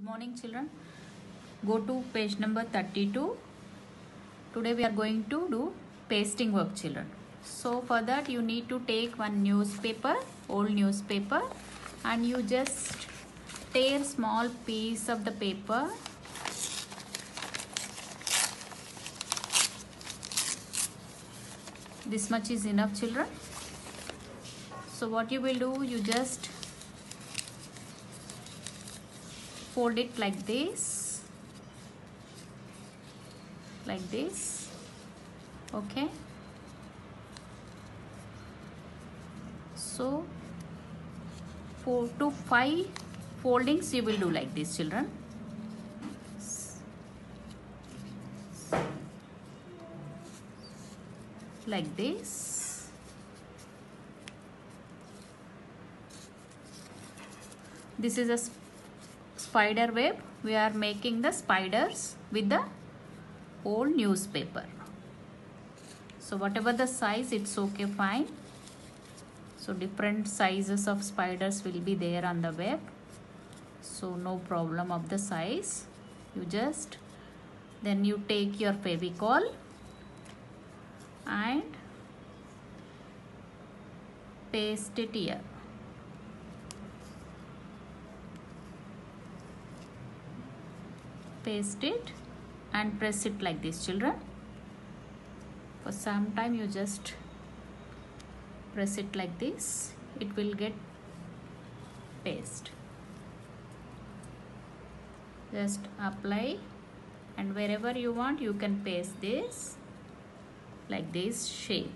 morning children. Go to page number 32. Today we are going to do pasting work children. So for that you need to take one newspaper, old newspaper, and you just tear small piece of the paper. This much is enough children. So what you will do, you just fold it like this, okay. So 4 to 5 foldings you will do like this children. Like this. This is a spider web. We are making the spiders with the old newspaper. So whatever the size, it's okay, fine. So different sizes of spiders will be there on the web. So no problem of the size. Then you take your Fevicol and paste it here. Paste it and press it like this children. For some time you just press it like this, it will get paste. Just apply, and wherever you want you can paste this like this shape.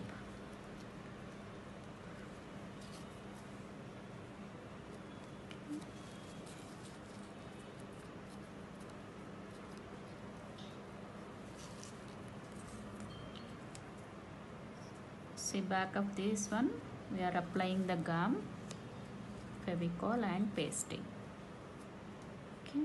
See, back of this one we are applying the gum, Fevicol and pasting. Okay.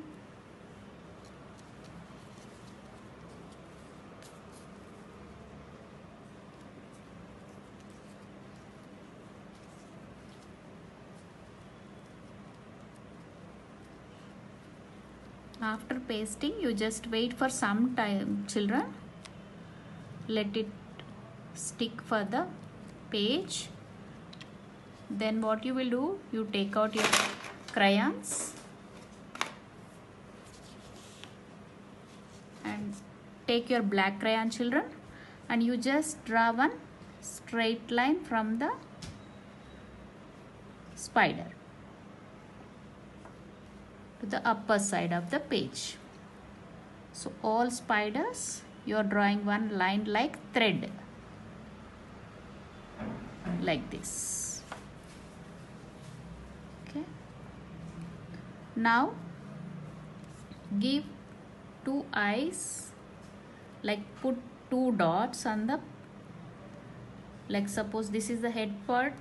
After pasting, you just wait for some time children. Let it stick for the page. Then what you will do, you take out your crayons and take your black crayon children, and you just draw one straight line from the spider to the upper side of the page. So all spiders you are drawing one line like thread, like this. Okay. Now give 2 eyes, like put 2 dots on the, like suppose this is the head part,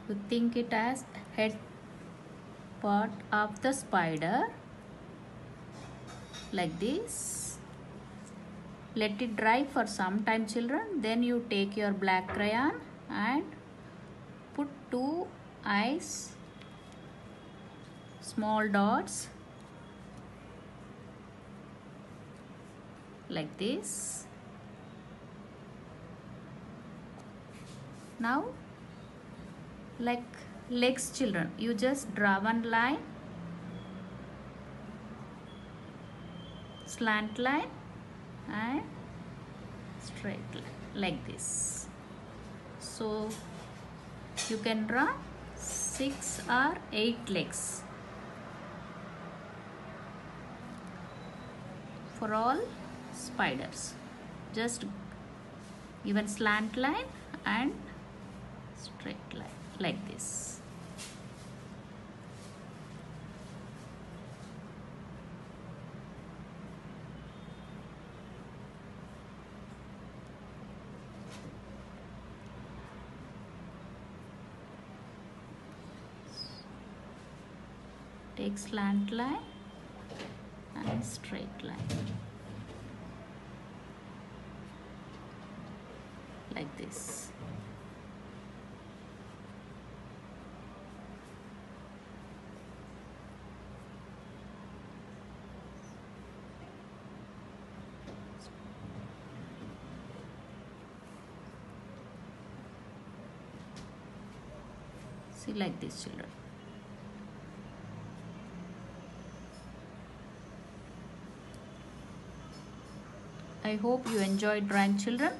you think it as head part of the spider, like this. Let it dry for some time children. Then you take your black crayon and put 2 eyes, small dots, like this. Now like legs children, you just draw one line, slant line and straight line, like this. So you can draw 6 or 8 legs for all spiders. Just even slant line and straight line, like this. Take slant line and straight line, like this. See, like this, children. I hope you enjoyed drawing, children.